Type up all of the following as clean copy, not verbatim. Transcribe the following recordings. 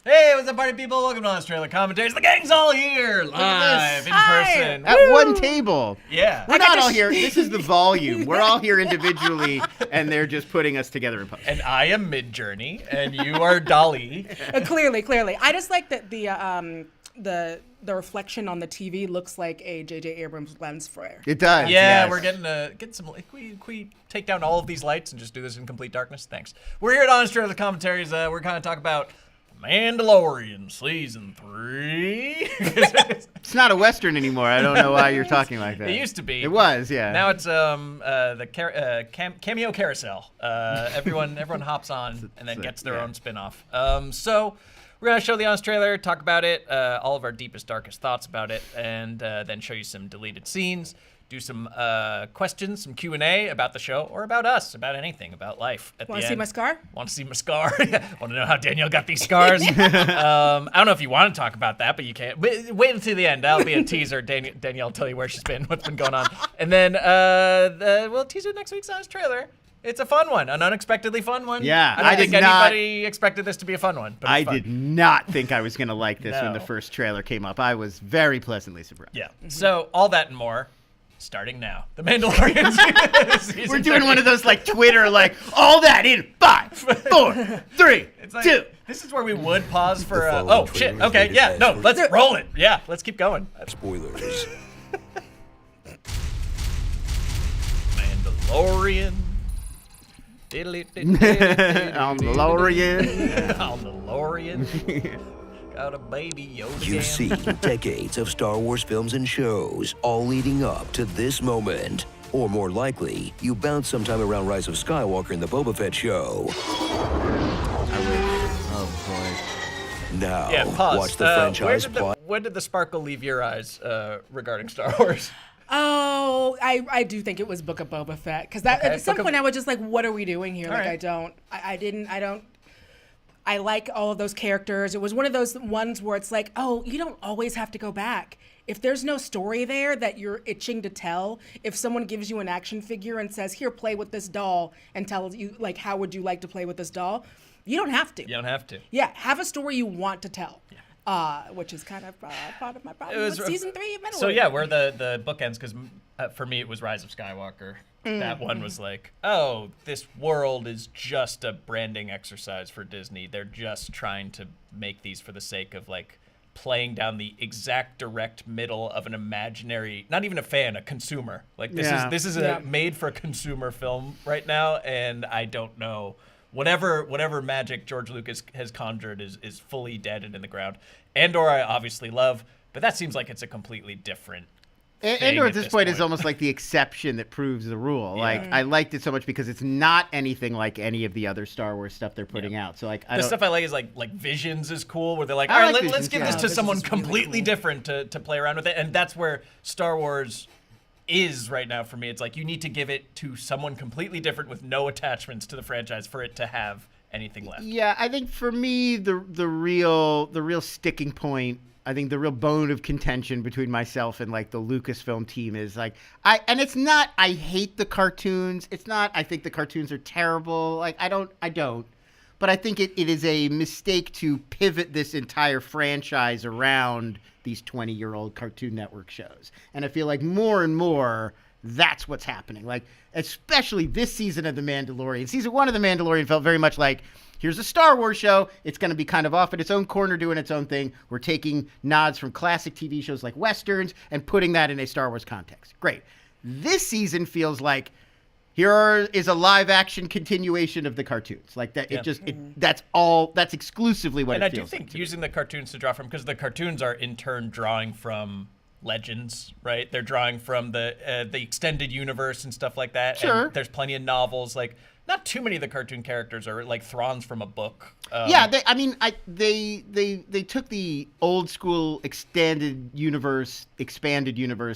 Hey, what's up, party people? Welcome to Australia Commentaries. The gang's all here, live in person. At one table. Yeah. We're not all here. This is the volume. We're all here individually, and they're just putting us together in post. And I am Midjourney, and you are Dolly. Clearly. I just like that the reflection on the TV looks like a J.J. Abrams lens flare. It does. Yeah, yes. we're getting some. Can we take down all of these lights and just do this in complete darkness? Thanks. We're here at Australia Commentaries. We're kind of talking about Mandalorian Season 3. It's not a Western anymore. I don't know why you're talking like that. It used to be. It was, yeah. Now it's the cameo carousel. Everyone hops on and then gets their own spin-off. So we're going to show the Honest trailer, talk about it, all of our deepest, darkest thoughts about it, and then show you some deleted scenes, do some questions, some Q&A about the show, or about us, about anything, about life. Want to see my scar? Want to see my scar? Want to know how Danielle got these scars? I don't know if you want to talk about that, but you can't. Wait until the end. That'll be a teaser. Danielle will tell you where she's been, what's been going on. And then we'll tease you next week's Honest trailer. It's a fun one, an unexpectedly fun one. Yeah, I don't think anybody expected this to be a fun one. But I did not think I was going to like this when the No. first trailer came up. I was very pleasantly surprised. Yeah. So all that and more, starting now. The Mandalorian season We're doing 3. one of those like Twitter, like all that in 5, 4, 3, It's like, 2. This is where we would pause for. The following Oh trailer shit! is Okay, rated yeah, S no, for- let's roll it. Yeah, let's keep going. Spoilers. Mandalorian. On the Lorian. On the Lorian. Got a baby Yoda. You've seen decades of Star Wars films and shows, all leading up to this moment. Or more likely, you bounced sometime around Rise of Skywalker in the Boba Fett show. Now, Yeah, pause. watch the franchise plot. When did the sparkle leave your eyes regarding Star Wars? Oh, I do think it was Book of Boba Fett because Okay, at some Book of- point I was just like, what are we doing here? All Like right. I like all of those characters. It was one of those ones where it's like, oh, you don't always have to go back. If there's no story there that you're itching to tell, if someone gives you an action figure and says, here, play with this doll, and tells you, like, how would you like to play with this doll? You don't have to. You don't have to. Yeah, have a story you want to tell. Which is kind of part of my problem with season 3 of Mandalorian. So yeah, where the bookends, because for me it was Rise of Skywalker. That one was like, oh, this world is just a branding exercise for Disney. They're just trying to make these for the sake of like playing down the exact direct middle of an imaginary, not even a fan, a consumer. Like this is a made for consumer film right now, and I don't know. Whatever magic George Lucas has conjured is fully dead and in the ground. Andor I obviously love, but that seems like it's a completely different thing Andor at this point is almost like the exception that proves the rule. Yeah. Like I liked it so much because it's not anything like any of the other Star Wars stuff they're putting out. So like the stuff I like is like Visions is cool, where they're like, I all right, like let's Visions, give yeah. this to Visions someone is really completely cool. different to play around with it, and that's where Star Wars is right now for me. It's like you need to give it to someone completely different with no attachments to the franchise for it to have anything left. Yeah, I think for me the real sticking point, I think the real bone of contention between myself and like the Lucasfilm team is like and it's not I hate the cartoons. It's not I think the cartoons are terrible. Like I don't. But I think it is a mistake to pivot this entire franchise around these 20-year-old Cartoon Network shows. And I feel like more and more that's what's happening. Like, especially this season of The Mandalorian. Season 1 of The Mandalorian felt very much like, here's a Star Wars show. It's going to be kind of off in its own corner doing its own thing. We're taking nods from classic TV shows like Westerns and putting that in a Star Wars context. Great. This season feels like, is a live action continuation of the cartoons. Like that, that's exclusively what And it I do feels think like. using the cartoons to draw from, because the cartoons are in turn drawing from Legends, right? They're drawing from the extended universe and stuff like that. Sure. And there's plenty of novels. Like, not too many of the cartoon characters are like Thrawn's from a book. Yeah, they took the old school expanded universe,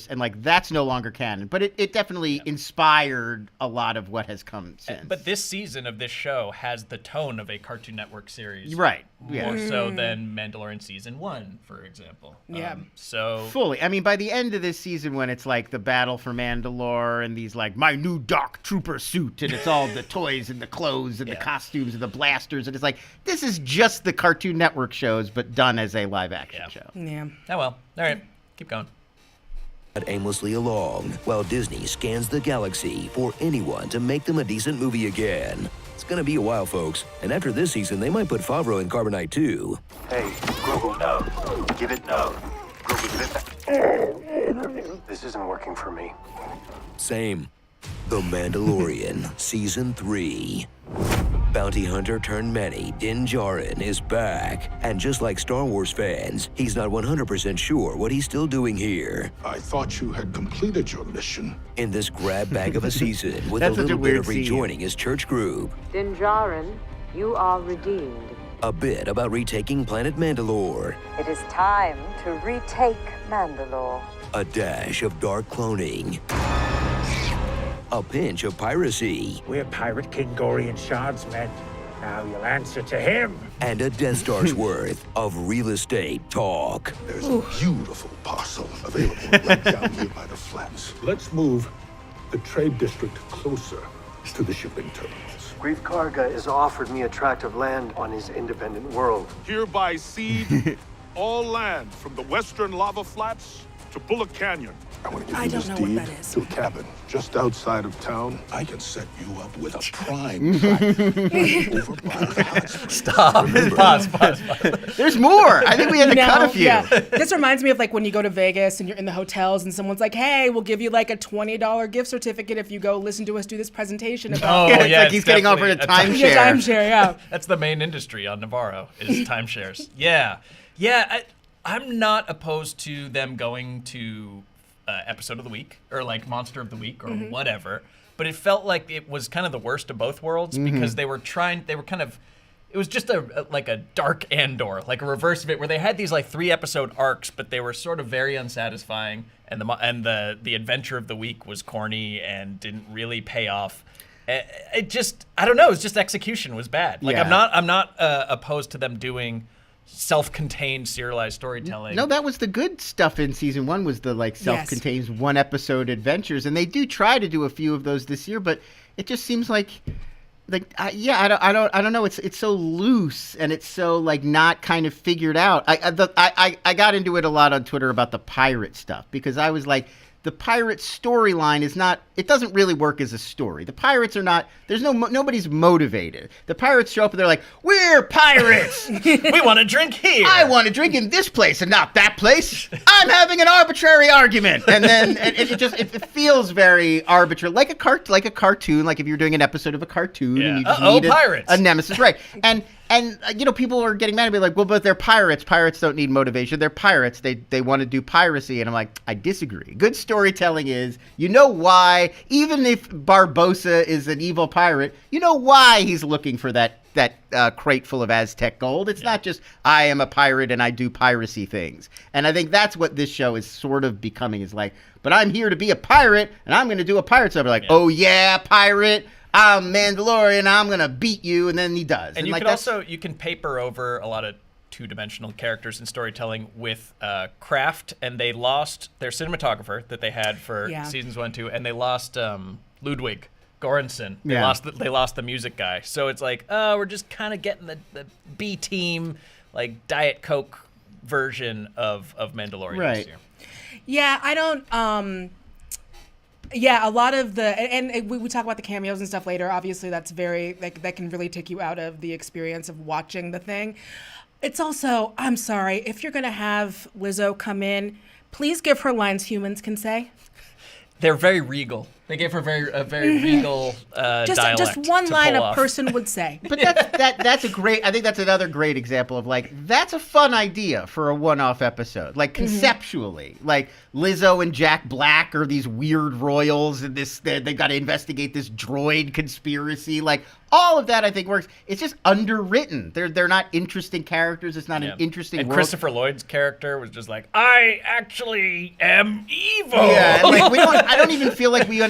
and like that's no longer canon. But it definitely inspired a lot of what has come since. But this season of this show has the tone of a Cartoon Network series, right, yeah, more so than Mandalorian season 1, for example. Yeah. So fully. I mean, by the end of this season, when it's like the battle for Mandalore and these like my new Dark Trooper suit, and it's all the toy toys and the clothes and the costumes and the blasters, and it's like this is just the Cartoon Network shows, but done as a live action show. Yeah. Oh well. All right, keep going. Aimlessly along while Disney scans the galaxy for anyone to make them a decent movie again. It's gonna be a while, folks, and after this season, they might put Favreau in Carbonite too. Hey, Grogu, no. Give it no. Grogu, this isn't working for me. Same. The Mandalorian, Season 3. Bounty hunter turned Manny, Din Djarin, is back. And just like Star Wars fans, he's not 100% sure what he's still doing here. I thought you had completed your mission. In this grab bag of a season, with a That's such a little bit weird of scene. rejoining his church group. Din Djarin, you are redeemed. A bit about retaking planet Mandalore. It is time to retake Mandalore. A dash of dark cloning. A pinch of piracy. We're Pirate King Gorian Shard's men. Now you'll answer to him. And a Death Star's worth of real estate talk. There's a beautiful parcel available right down here by the flats. Let's move the trade district closer to the shipping terminals. Grief Karga has offered me a tract of land on his independent world. Hereby cede all land from the western lava flats to Bullock Canyon. I want to give I you don't this know what deed that is. to a cabin just outside of town. I can set you up with a prime tract over by the hot springs. Stop. Pause. There's more. I think we had to No, cut a few. yeah. This reminds me of like when you go to Vegas and you're in the hotels and someone's like, "Hey, we'll give you like a $20 gift certificate if you go listen to us do this presentation about." Oh, It's yeah, like he's getting offered a definitely timeshare. Yeah, timeshare, yeah. That's the main industry on Navarro is timeshares. Yeah. I'm not opposed to them going to episode of the week or like monster of the week or whatever, but it felt like it was kind of the worst of both worlds because they were it was just like a dark Andor, like a reverse of it, where they had these like 3-episode arcs, but they were sort of very unsatisfying, and the adventure of the week was corny and didn't really pay off. It just, I don't know, it's just execution was bad. Like Yeah. I'm not opposed to them doing self-contained serialized storytelling. No, that was the good stuff in season 1 was the like self-contained 1-episode adventures, and they do try to do a few of those this year, but it just seems like I don't know. It's so loose and it's so like not kind of figured out. I got into it a lot on Twitter about the pirate stuff because I was like, the pirate storyline is not, it doesn't really work as a story. The pirates are not, nobody's motivated. The pirates show up and they're like, we're pirates. We want to drink here. I want to drink in this place and not that place. I'm having an arbitrary argument. And then it feels very arbitrary, like a cartoon, like if you're doing an episode of a cartoon and you just need pirates. a nemesis. Right. And people are getting mad at me like, well, but they're pirates. Pirates don't need motivation. They're pirates. They want to do piracy. And I'm like, I disagree. Good storytelling is, you know why, even if Barbossa is an evil pirate, you know why he's looking for that crate full of Aztec gold. It's not just, I am a pirate and I do piracy things. And I think that's what this show is sort of becoming, is like, but I'm here to be a pirate and I'm going to do a pirate stuff. Like, oh yeah, pirate. I'm Mandalorian, I'm going to beat you, and then he does. And you like, you can paper over a lot of two-dimensional characters in storytelling with craft, and they lost their cinematographer that they had for seasons 1 and 2, and they lost Ludwig Göransson. They lost the music guy. So it's like, oh, we're just kind of getting the B-team, like Diet Coke version of Mandalorian this year. Yeah, I don't... Yeah, a lot of and we talk about the cameos and stuff later. Obviously, that's very, that can really take you out of the experience of watching the thing. It's also, I'm sorry, if you're going to have Lizzo come in, please give her lines humans can say. They're very regal. They gave her a very regal dialect. Just one line a off. person would say. But that's a great, I think that's another great example of like, that's a fun idea for a one-off episode. Like conceptually, like Lizzo and Jack Black are these weird royals and they got to investigate this droid conspiracy. Like all of that I think works. It's just underwritten. They're not interesting characters. It's not an interesting And world. Christopher Lloyd's character was just like, I actually am evil. Yeah, and like I don't even feel like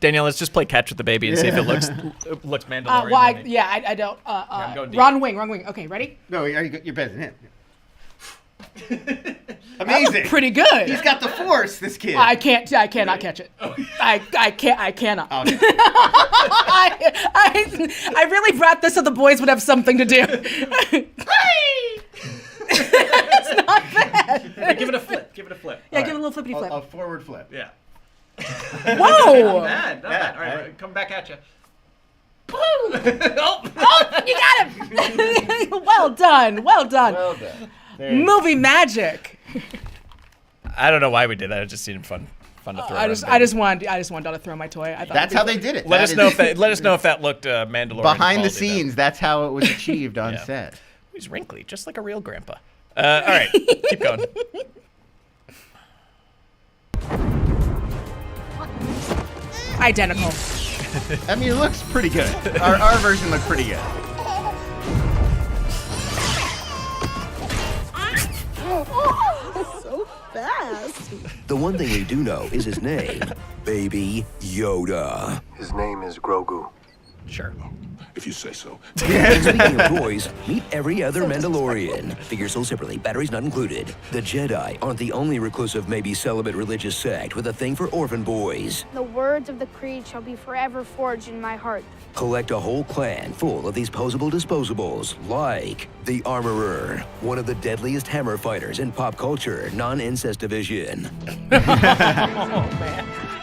Danielle, let's just play catch with the baby and see if it looks Mandalorian. I don't. I'm going deep. Wrong wing. Okay, ready? No, you're better than him. Amazing. Pretty good. He's got the force, this kid. I cannot catch it. I cannot. Oh, no. I really brought this so the boys would have something to do. It's not bad. Wait, give it a flip. Give it a flip. Yeah, give it a little flippity flip. A forward flip. Yeah. Whoa! Not bad. All right, come back at you. Oh, you got him! Well done. Movie magic. I don't know why we did that. It just seemed fun to throw. I just wanted to throw my toy. I thought That's how they did it. Let us know if that looked Mandalorian. Behind the quality, scenes, that's how it was achieved on set. He's wrinkly, just like a real grandpa. All right, keep going. Identical. I mean, it looks pretty good. Our version looked pretty good. So fast. The one thing we do know is his name, Baby Yoda. His name is Grogu. Sure. If you say so. And speaking of toys, meet every other Mandalorian. Figures sold separately, batteries not included. The Jedi aren't the only reclusive, maybe celibate religious sect with a thing for orphan boys. The words of the creed shall be forever forged in my heart. Collect a whole clan full of these posable disposables, like the Armorer, one of the deadliest hammer fighters in pop culture, non-incest division.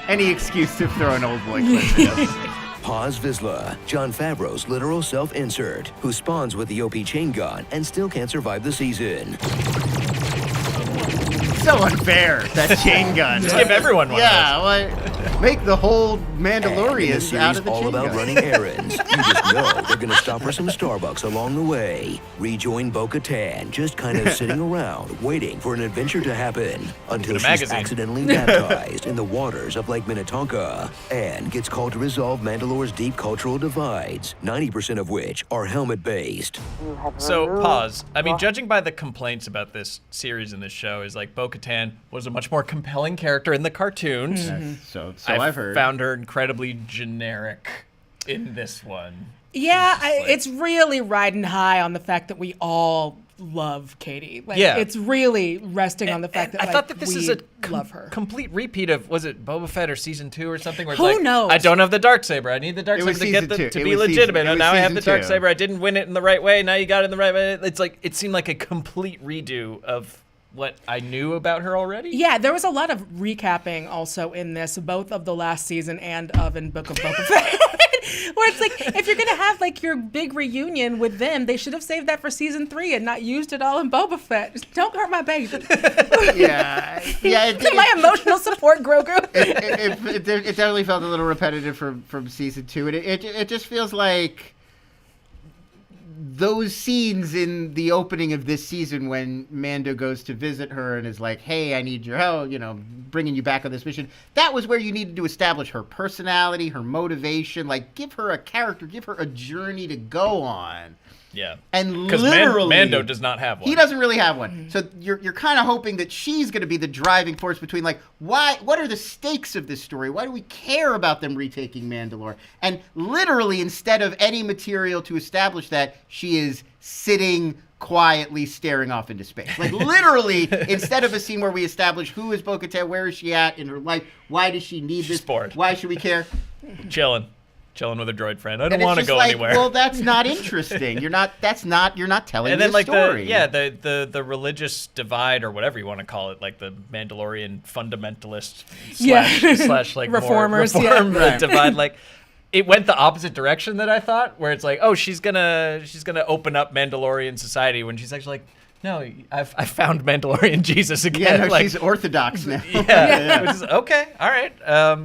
Any excuse to throw an old boy clip in this. Paz Vizsla, Jon Favreau's literal self-insert, who spawns with the OP chain gun and still can't survive the season. So unfair, that chain gun. Just give everyone one. Make the whole And in the Mandalorian series out of the all chain about gun. running errands. You just know they're gonna stop for some Starbucks along the way. Rejoin Bo-Katan, just kind of sitting around, waiting for an adventure to happen until a she's magazine. accidentally baptized in the waters of Lake Minnetonka and gets called to resolve Mandalore's deep cultural divides, 90% of which are helmet-based. So, pause. I mean, judging by the complaints about this series and this show, is like Bo-Katan was a much more compelling character in the cartoons. So I've heard. Found her incredibly generic in this one. Yeah, it's really riding high on the fact that we all love Katie. Like, Yeah. it's really resting on the fact that I thought that this we is a love her. complete repeat of, was it Boba Fett or season 2 or something? Where it's Who like, knows? I don't have the Darksaber. I need the It was Darksaber to get season 2. to It be was legitimate. season- it And was now I have the season 2. Darksaber. I didn't win it in the right way. Now you got it in the right way. It's like, it seemed like a complete redo of what I knew about her already. Yeah, there was a lot of recapping also in this, both of the last season and of in Book of Boba Fett. Where it's like, if you're gonna have like your big reunion with them, they should have saved that for season 3 and not used it all in Boba Fett. Just don't hurt my baby. Yeah. My emotional support, Grogu. It definitely felt a little repetitive from season 2, and it just feels like those scenes in the opening of this season when Mando goes to visit her and is like, hey, I need your help, bringing you back on this mission. That was where you needed to establish her personality, her motivation, like give her a character, give her a journey to go on. Yeah. And because literally, Mando does not have one. He doesn't really have one. So you're kind of hoping that she's going to be the driving force between, like, what are the stakes of this story? Why do we care about them retaking Mandalore? And literally, instead of any material to establish that, she is sitting quietly staring off into space. Like, literally, instead of a scene where we establish who is Bo-Katan, where is she at in her life, why does she need this? Bored. Why should we care? Chilling with a droid friend. I don't And it's want to just go like, anywhere. well, that's not interesting. You're not telling and then the like story. the religious divide or whatever you want to call it, like the Mandalorian fundamentalist slash like reformers, more reform divide, like it went the opposite direction that I thought, where it's like, oh, she's gonna open up Mandalorian society, when she's actually like, no, I found Mandalorian Jesus again. Yeah, no, like, she's Orthodox now. Yeah. Which is okay, all right.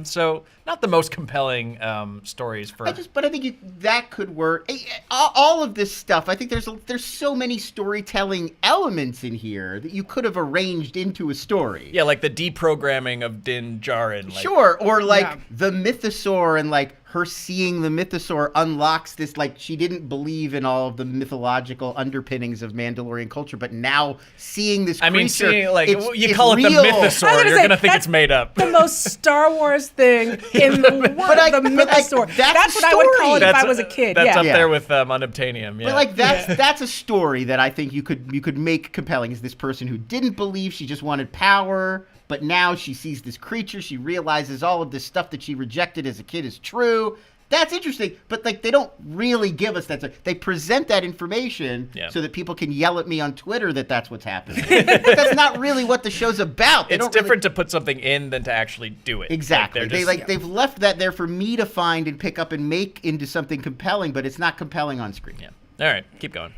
So not the most compelling stories for. But I think that could work. All of this stuff, I think there's so many storytelling elements in here that you could have arranged into a story. Yeah, like the deprogramming of Din Djarin. Like, Sure, or like the mythosaur and like her seeing the mythosaur unlocks this, like, she didn't believe in all of the mythological underpinnings of Mandalorian culture, but now seeing this creature, seeing, like, you it's call it real. the mythosaur, you're going to think it's made up. The most Star Wars thing in the world, the mythosaur. That's what I would call it if I was a kid. That's up there with unobtainium. Yeah. But like that's a story that I think you could make compelling. Is this person who didn't believe, she just wanted power, but now she sees this creature, she realizes all of this stuff that she rejected as a kid is true. That's interesting, but like they don't really give us that. They present that information so that people can yell at me on Twitter that that's what's happening. But that's not really what the show's about. It's different to put something in than to actually do it. Exactly. They've left that there for me to find and pick up and make into something compelling, but it's not compelling on screen. Yeah. All right, keep going.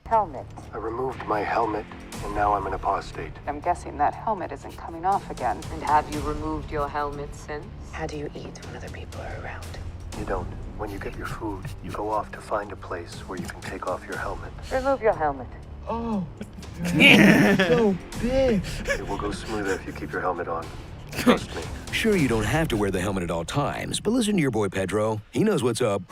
Helmet. I removed my helmet, and now I'm in apostate. I'm guessing that helmet isn't coming off again. And have you removed your helmet since? How do you eat when other people are around? You don't. When you get your food, you go off to find a place where you can take off your helmet. Remove your helmet. Oh, so big. It will go smoother if you keep your helmet on. Trust me. Sure, you don't have to wear the helmet at all times, but listen to your boy Pedro. He knows what's up.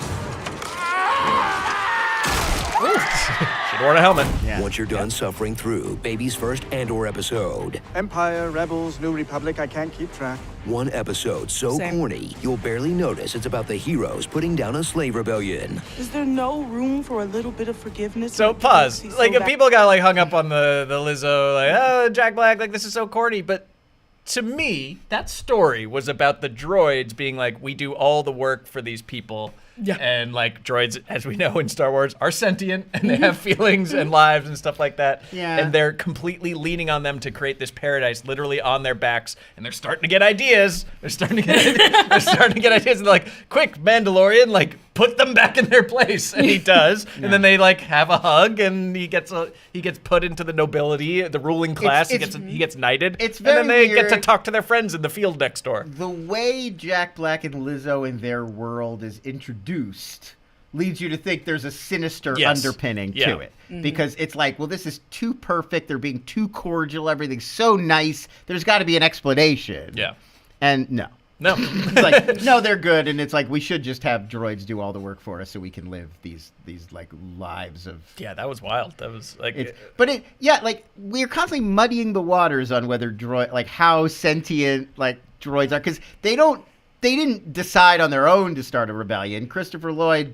Should wear a helmet. Yeah. Once you're done suffering through Baby's first Andor episode. Empire, Rebels, New Republic, I can't keep track. One episode so corny, you'll barely notice it's about the heroes putting down a slave rebellion. Is there no room for a little bit of forgiveness? So pause. Like, if people got like hung up on the Lizzo, like, oh, Jack Black, like this is so corny, but to me, that story was about the droids being like, we do all the work for these people. Yeah. And like droids, as we know in Star Wars, are sentient and they have feelings and lives and stuff like that. Yeah. And they're completely leaning on them to create this paradise literally on their backs. And they're starting to get ideas. They're starting to get ideas. And they're like, quick, Mandalorian, like put them back in their place. And he does. Yeah. And then they like have a hug and he gets put into the nobility, the ruling class. He gets knighted. It's very and then they weird. get to talk to their friends in the field next door. The way Jack Black and Lizzo in their world is introduced leads you to think there's a sinister underpinning to it. Because it's like, well, this is too perfect. They're being too cordial. Everything's so nice. There's got to be an explanation. Yeah. And no. It's like, no, they're good. And it's like, we should just have droids do all the work for us so we can live these like lives of. Yeah, that was wild. That was like. Like we're constantly muddying the waters on whether how sentient like droids are, because they didn't decide on their own to start a rebellion. Christopher Lloyd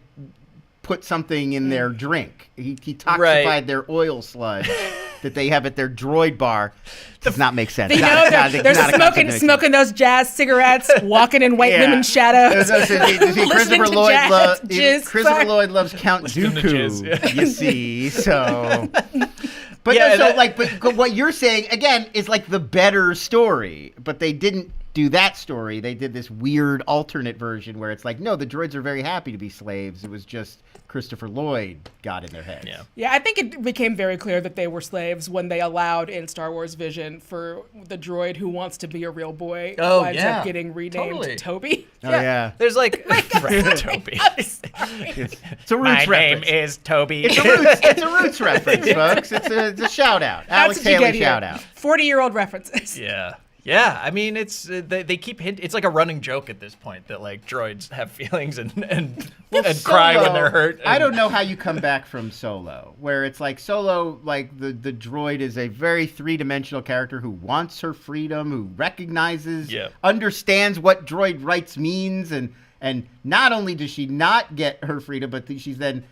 put something in their drink. He toxified their oil sludge that they have at their droid bar. Does not make sense. They're smoking those jazz cigarettes, walking in white women's shadows. Christopher Lloyd loves Count Dooku, you see. So... But what you're saying, again, is like the better story. But they didn't do that story. They did this weird alternate version where it's like, no, the droids are very happy to be slaves. It was just Christopher Lloyd got in their heads. Yeah, I think it became very clear that they were slaves when they allowed in Star Wars Vision for the droid who wants to be a real boy winds up getting renamed Toby. Oh, yeah. There's like, Toby. It's a Roots My reference. name is Toby. It's a Roots reference, folks. It's a shout out. Alex Haley shout out. 40-year-old references. Yeah. Yeah, I mean, it's they keep it's like a running joke at this point that like droids have feelings and cry when they're hurt. I don't know how you come back from Solo, where it's like Solo, like the droid is a very three-dimensional character who wants her freedom, who recognizes, understands what droid rights means, and not only does she not get her freedom, but she's then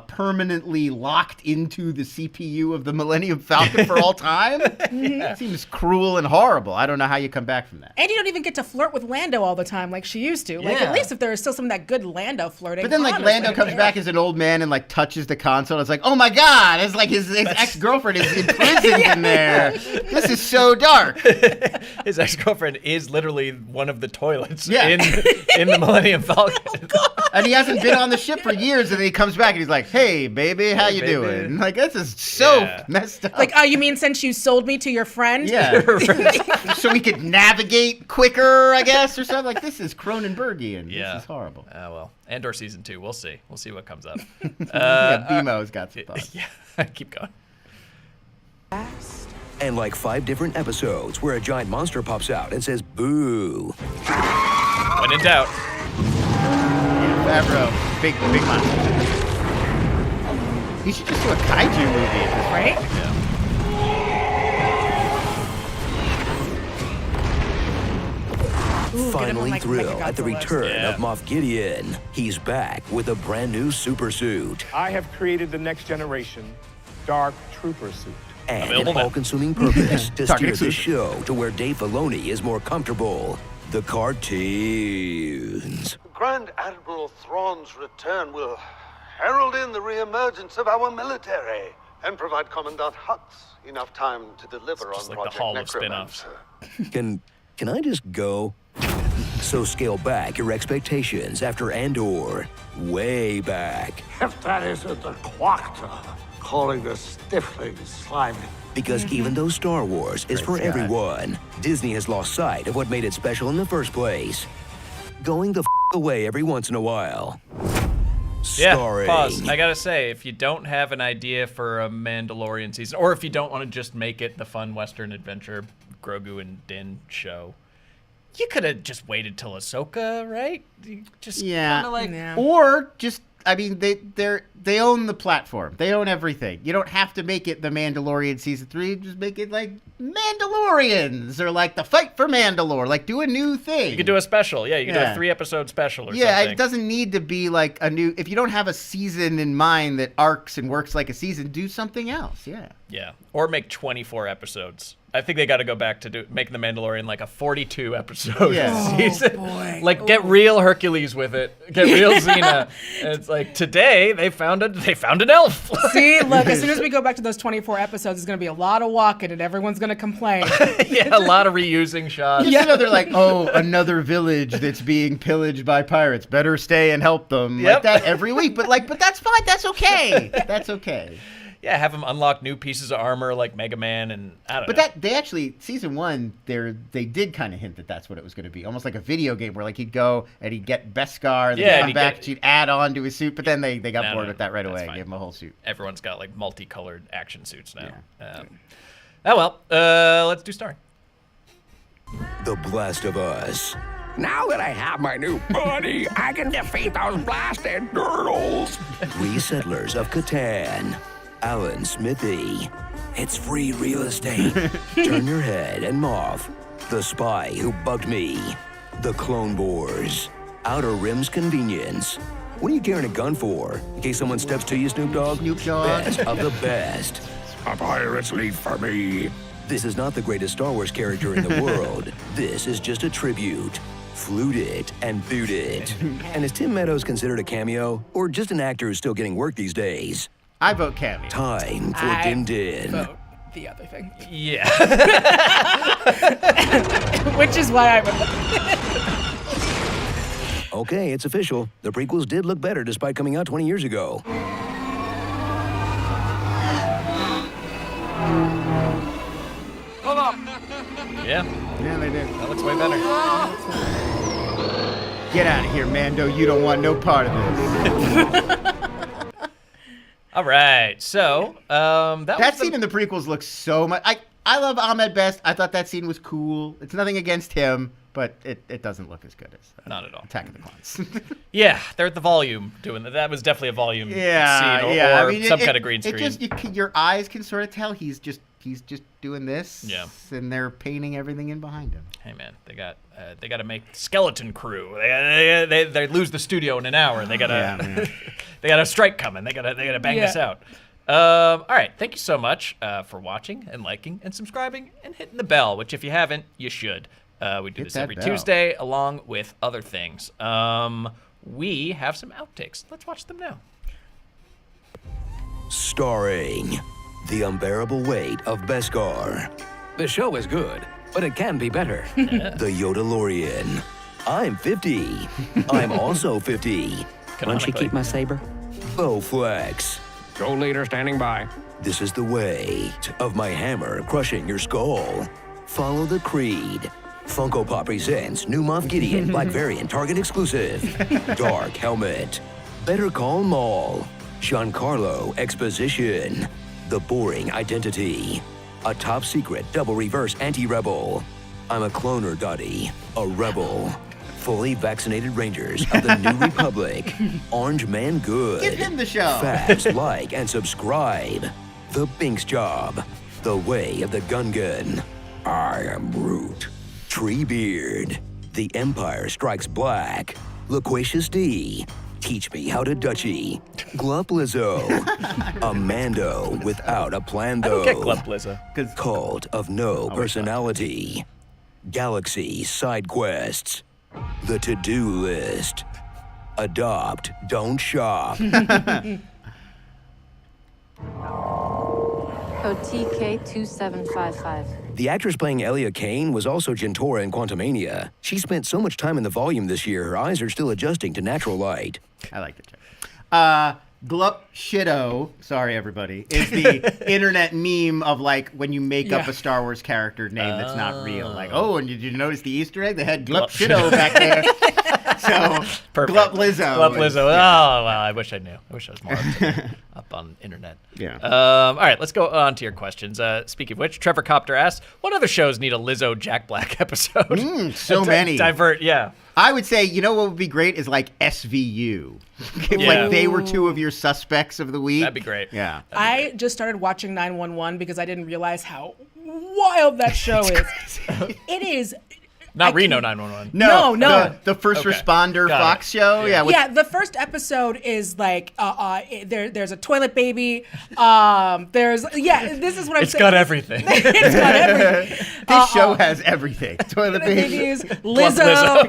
permanently locked into the CPU of the Millennium Falcon for all time. It seems cruel and horrible. I don't know how you come back from that. And you don't even get to flirt with Lando all the time like she used to. Like, at least if there is still some of that good Lando flirting. But then, like, Lando comes back as an old man and, like, touches the console. It's like, oh, my God. It's like his ex-girlfriend is imprisoned in there. This is so dark. His ex-girlfriend is literally one of the toilets in the Millennium Falcon. And he hasn't been on the ship for years, and then he comes back and he's like, hey, baby, how you doing? Like, this is so messed up. Like, oh, you mean since you sold me to your friend? Yeah. So we could navigate quicker, I guess, or something. Like, this is Cronenbergian. Yeah. This is horrible. Well, Andor season 2. We'll see. We'll see what comes up. BMO's got some thoughts. Yeah, keep going. And like 5 different episodes where a giant monster pops out and says, boo. When in doubt. Favreau, big monster. He should just do a kaiju movie at this point. Right? Yeah. Ooh, Finally like thrill at the return Yeah. of Moff Gideon. He's back with a brand new super suit I have created the next generation Dark Trooper suit. and Available an now. all-consuming purpose to Target steer the suit. show to where Dave Filoni is more comfortable. The cartoons. Grand Admiral Thrawn's return will herald in the re-emergence of our military and provide Commandant Hux enough time to deliver Just on like the Project Hall of spin-offs. Necromancer. Can I just go? So scale back your expectations after Andor. Way back. If that isn't the Quacta calling the stifling slimy. Because even though Star Wars is for Scott. everyone, Disney has lost sight of what made it special in the first place. Going the away every once in a while. Yeah, Starring pause. I gotta say, if you don't have an idea for a Mandalorian season, or if you don't want to just make it the fun Western adventure Grogu and Din show, you could have just waited till Ahsoka, right? You just Yeah. kinda like, Yeah. Or just, I mean, they own the platform. They own everything. You don't have to make it the Mandalorian season 3. Just make it like Mandalorians or like the fight for Mandalore. Like do a new thing. you could do a special. Yeah, you could do Yeah. a 3-episode special or Yeah, something. it doesn't need to be like a new. If you don't have a season in mind that arcs and works like a season, do something else. Yeah. Yeah, or make 24 episodes. I think they got to go back to making the Mandalorian like a 42 episode Yeah. season. Oh, boy. Like get real Hercules with it. Get real Xena. And it's like today they found an elf. See, look, as soon as we go back to those 24 episodes, it's going to be a lot of walking and everyone's going to complain. Yeah, a lot of reusing shots. You know, they're like, oh, another village that's being pillaged by pirates. Better stay and help them. Yep. Like that every week. But that's fine. That's okay. That's okay. Yeah, have them unlock new pieces of armor like Mega Man and I don't know. But they actually, season 1, they did kind of hint that that's what it was going to be. Almost like a video game where like he'd go and he'd get Beskar and Yeah, then and come he'd back get- and she'd add on to his suit. But then they got No, bored no, with that right that's away fine. and gave him a whole suit. Everyone's got like multicolored action suits now. Yeah. Oh well, let's do starring. The Blast of Us. Now that I have my new buddy, I can defeat those blasted turtles. Resettlers of Catan. Alan Smithy. It's free real estate. Turn your head and Moff. The Spy Who Bugged Me. The Clone Wars. Outer Rim's Convenience. What are you carrying a gun for? In case someone steps to you, Snoop Dogg? Snoop Dogg. Best of the best. A pirate's leave for me. This is not the greatest Star Wars character in the world. This is just a tribute. Flute it and boot it. And is Tim Meadows considered a cameo? Or just an actor who's still getting work these days? I vote cameo. Time for I Din Din. vote the other thing. Yeah. Which is why I vote. Okay, it's official. The prequels did look better despite coming out 20 years ago. Hold up. Yeah, Yeah, they did. that looks way better. Get out of here, Mando. You don't want no part of this. All right, so that That was scene in the prequels looks so much. I love Ahmed best. I thought that scene was cool. It's nothing against him, but it doesn't look as good as not at all. Attack of the Clones. Yeah, they're at the volume doing that. That was definitely a volume scene or, yeah. or I mean, some kind of green It screen. just your eyes can sort of tell he's just doing this. Yeah. And they're painting everything in behind him. Hey man, they got to make Skeleton Crew. They lose the studio in an hour. They got Yeah. they got a strike coming. They got to bang this out. All right, thank you so much for watching and liking and subscribing and hitting the bell, which if you haven't, you should. We do Hit this that every bell. Tuesday along with other things. We have some outtakes. Let's watch them now. Starring The Unbearable Weight of Beskar. The show is good, but it can be better. The Yodalorian. I'm 50. I'm also 50. Once you keep my saber? Bowflex. Go leader standing by. This is the weight of my hammer crushing your skull. Follow the creed. Funko Pop presents new Moff Gideon Black Variant Target exclusive. Dark Helmet. Better Call Maul. Giancarlo Exposition. The Boring Identity. A top secret double reverse anti-rebel. I'm a cloner, Dottie. A rebel. fully vaccinated Rangers of the New Republic. Orange Man good. Give him the show. Fast, like, and subscribe. The Binks Job. The Way of the Gungan. I am Root. Treebeard. The Empire Strikes Black. Loquacious D. Teach me how to Dutchie. Glup Lizzo. A Mando without a plan, though. I don't get Glup Lizzo. Cult of No Personality. Galaxy Side Quests. The To-Do List. Adopt, don't shop. OTK2755. The actress playing Elia Kane was also Gentora in Quantumania. She spent so much time in the volume this year, her eyes are still adjusting to natural light. I like it. Glup Shido, sorry everybody, is the internet meme of like when you make up a Star Wars character name that's not real. Like, oh, and did you notice the Easter egg? They had Glup Shido back there. So, perfect. Glup Lizzo. Glup Lizzo. Oh, well, I wish I knew. I wish I was more up on internet. Yeah. All right, let's go on to your questions. Speaking of which, Trevor Copter asks, what other shows need a Lizzo Jack Black episode? So many. Divert, yeah. I would say, you know what would be great is like SVU. If like they were two of your suspects of the week. That'd be great. Yeah. I just started watching 911 because I didn't realize how wild that show is. It is. Not Reno 911. No. The first responder Fox show. Yeah, the first episode is like there's a toilet baby. This is what I'm saying. It's got everything. It's got everything. This show has everything. Toilet babies, Lizzo.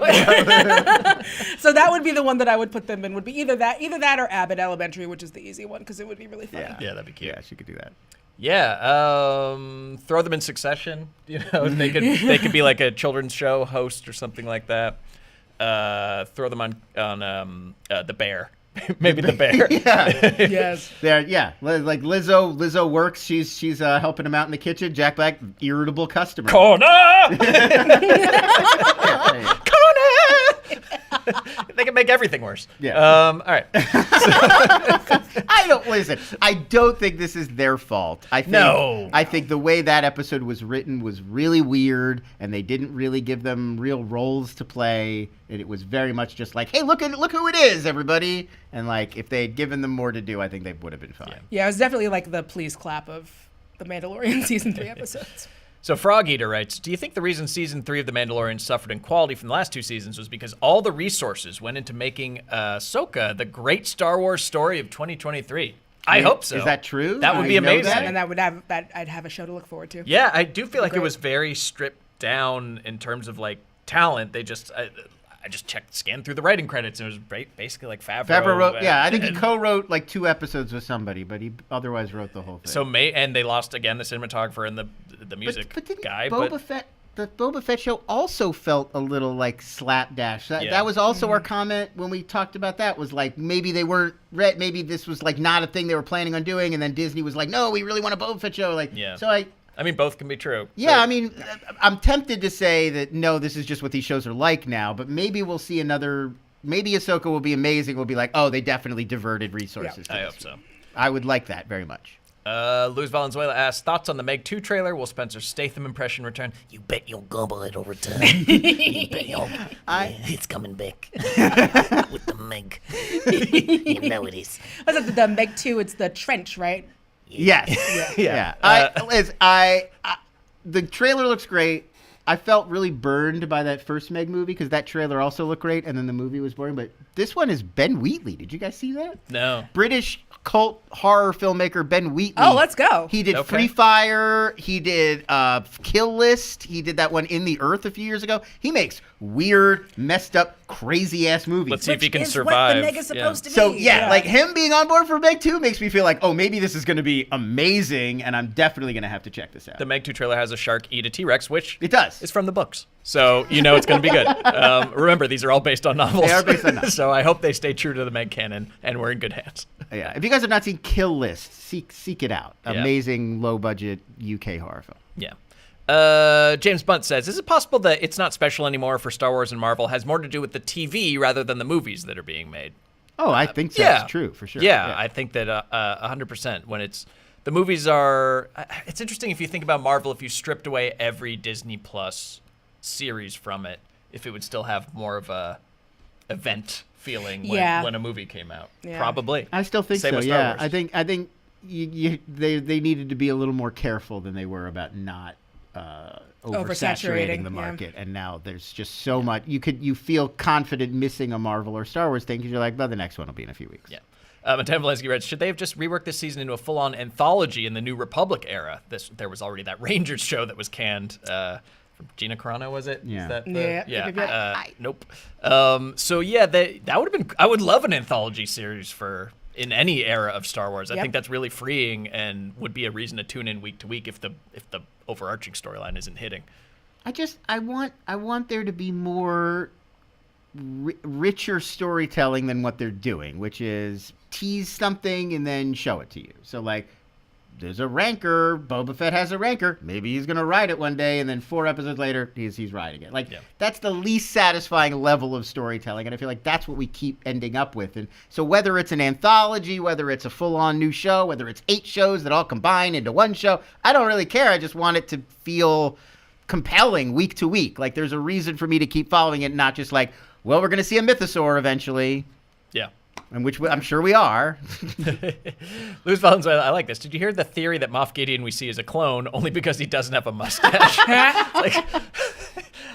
So that would be the one that I would put them in. Would be either that or Abbott Elementary, which is the easy one because it would be really funny. Yeah, that'd be cute. Yeah, she could do that. Yeah, throw them in succession. You know, they could be like a children's show host or something like that. Throw them on The Bear. Maybe The Bear. Yes. Like Lizzo works. She's helping him out in the kitchen. Jack Black, irritable customer. Corner. They can make everything worse. Yeah. All right. I don't think this is their fault. I think the way that episode was written was really weird, and they didn't really give them real roles to play. And it was very much just like, hey, look who it is, everybody. And like, if they had given them more to do, I think they would have been fine. Yeah, it was definitely like the please clap of the Mandalorian season 3 episodes. So Frog Eater writes, do you think the reason season 3 of The Mandalorian suffered in quality from the last 2 seasons was because all the resources went into making Ahsoka the great Star Wars story of 2023? I hope so. Is that true? That would be amazing. And I'd have a show to look forward to. Yeah, I do feel like it was very stripped down in terms of like talent. They just I just scanned through the writing credits, and it was basically like Favreau. Favreau wrote, I think he co-wrote like 2 episodes with somebody, but he otherwise wrote the whole thing. So and they lost again the cinematographer and the music guy. The Boba Fett show also felt a little like slapdash. That was also our comment when we talked about that, was like maybe they weren't maybe this was like not a thing they were planning on doing, and then Disney was like, no, we really want a Boba Fett show. Like, so I mean, both can be true. Yeah, I mean, I'm tempted to say that, no, this is just what these shows are like now, but maybe we'll see maybe Ahsoka will be amazing. We'll be like, oh, they definitely diverted resources. I hope so. I would like that very much. Luis Valenzuela asks, thoughts on the Meg 2 trailer? Will Spencer Statham impression return? You bet you'll gobble it over time. You bet you'll. It's coming back. With the Meg. You know it is. Was it the Meg 2? It's the trench, right? Yes. Yeah. The trailer looks great. I felt really burned by that first Meg movie because that trailer also looked great, and then the movie was boring. But this one is Ben Wheatley. Did you guys see that? No. British cult horror filmmaker Ben Wheatley. Oh, let's go. He did Free Fire. He did Kill List. He did that one In the Earth a few years ago. He makes weird, messed up, crazy-ass movies. Let's see if he can survive. What the Meg is supposed to be. So, like him being on board for Meg 2 makes me feel like, oh, maybe this is going to be amazing, and I'm definitely going to have to check this out. The Meg 2 trailer has a shark eat a T-Rex, which it does. Is from the books. So, you know it's going to be good. Remember, these are all based on novels. They are based on novels. So I hope they stay true to the Meg canon, and we're in good hands. Yeah. If you guys have not seen Kill List, seek it out. Amazing, low-budget UK horror film. Yeah. James Bunt says, is it possible that It's Not Special Anymore for Star Wars and Marvel has more to do with the TV rather than the movies that are being made? Oh, I think that's true, for sure. Yeah, I think that 100%. When the movies are... It's interesting if you think about Marvel, if you stripped away every Disney Plus series from it, if it would still have more of a event feeling when a movie came out. Yeah. Probably. I still think Same so. with Star Yeah, Wars. I think they needed to be a little more careful than they were about not oversaturating the market. And now there's just so much. You feel confident missing a Marvel or Star Wars thing because you're like, well, the next one will be in a few weeks. Yeah. Matem Valensky writes, should they have just reworked this season into a full-on anthology in the New Republic era? There was already that Rangers show that was canned from Gina Carano, was it? Yeah. Is that nope. So yeah, that would have been. I would love an anthology series in any era of Star Wars. I think that's really freeing and would be a reason to tune in week to week if the overarching storyline isn't hitting. I want there to be more richer storytelling than what they're doing, which is tease something and then show it to you. So like, there's a rancor. Boba Fett has a rancor. Maybe he's gonna ride it one day, and then 4 episodes later, he's riding it. Like that's the least satisfying level of storytelling, and I feel like that's what we keep ending up with. And so whether it's an anthology, whether it's a full-on new show, whether it's 8 shows that all combine into one show, I don't really care. I just want it to feel compelling week to week. Like there's a reason for me to keep following it, not just like, well, we're gonna see a mythosaur eventually. Yeah. And which I'm sure we are. Luz Valenzuela, I like this. Did you hear the theory that Moff Gideon we see is a clone only because he doesn't have a mustache?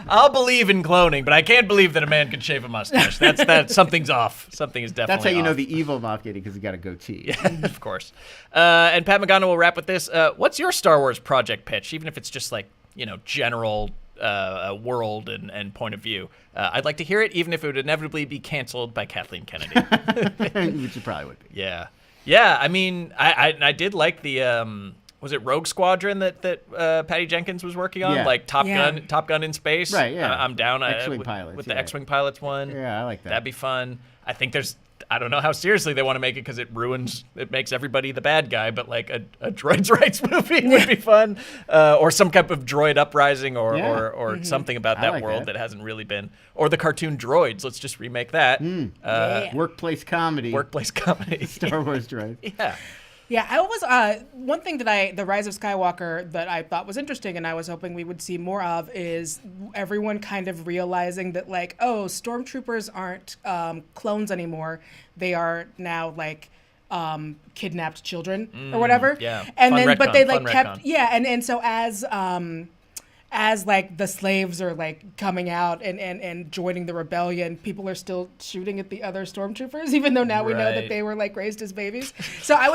I'll believe in cloning, but I can't believe that a man can shave a mustache. That's something's off. Something is definitely off. That's how you know the evil Moff Gideon, because he's got a goatee. Yeah, of course. And Pat Magano will wrap with this. What's your Star Wars project pitch, even if it's just like, general world and point of view? I'd like to hear it, even if it would inevitably be canceled by Kathleen Kennedy. Which it probably would be. Yeah. Yeah, I mean, I did like the, was it Rogue Squadron that Patty Jenkins was working on? Yeah. Like Top Gun in space? Right, yeah. I'm down X-Wing with pilots, the X-Wing pilots one. Yeah, I like that. That'd be fun. I think I don't know how seriously they want to make it because it makes everybody the bad guy, but like a droids' rights movie would be fun. Or some type of droid uprising or something about that world that hasn't really been. Or the cartoon Droids. Let's just remake that. Workplace comedy. Star Wars droid. Yeah. Yeah, I was one thing that the Rise of Skywalker that I thought was interesting and I was hoping we would see more of is everyone kind of realizing that like, oh, stormtroopers aren't clones anymore. They are now like kidnapped children or whatever. Yeah. And fun then retcon, but they like fun kept retcon. and so as like the slaves are like coming out and joining the rebellion, people are still shooting at the other stormtroopers, even though now we know that they were like raised as babies. So I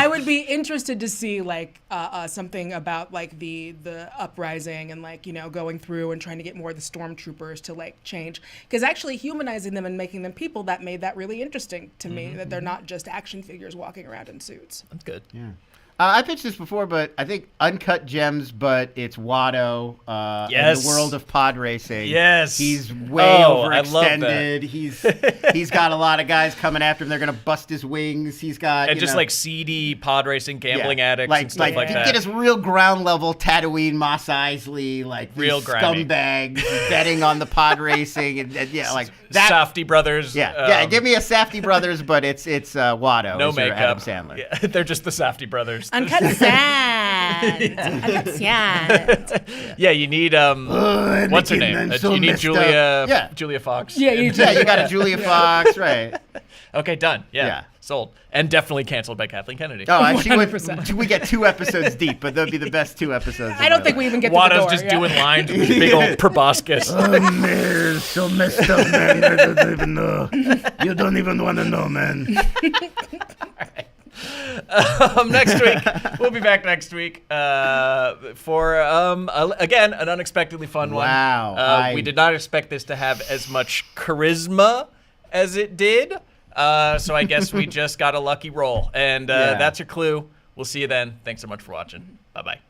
would be interested to see like something about like the uprising and like going through and trying to get more of the stormtroopers to like change, because actually humanizing them and making them people, that made that really interesting to me, that they're not just action figures walking around in suits. That's good. Yeah. I pitched this before, but I think Uncut Gems, but it's Watto in the world of pod racing. Yes. He's way overextended. He's got a lot of guys coming after him. They're going to bust his wings. He's got... And just like seedy pod racing, gambling addicts and stuff like that. Get his real ground level Tatooine, Mos Eisley, like real scumbags betting on the pod racing. And like that. Safdie brothers. Yeah, give me a Safdie brothers, but it's Watto. No makeup. Adam Sandler. Yeah, they're just the Safdie brothers. Uncut Sand. Uncut Sand. Yeah, you need what's her name? You need Julia Fox. Yeah, you got a Julia Fox, right? Okay, done. Yeah, sold. And definitely canceled by Kathleen Kennedy. Oh, 100%. We get 2 episodes deep, but they'll be the best 2 episodes. I don't think we even get to Watto's the door. just doing lines with big old proboscis. Oh, man, so messed up, man. I don't even know. You don't even want to know, man. Next week, we'll be back next week for again an unexpectedly fun one. Wow! We did not expect this to have as much charisma as it did, so I guess we just got a lucky roll, and that's your clue. We'll see you then. Thanks so much for watching. Bye bye.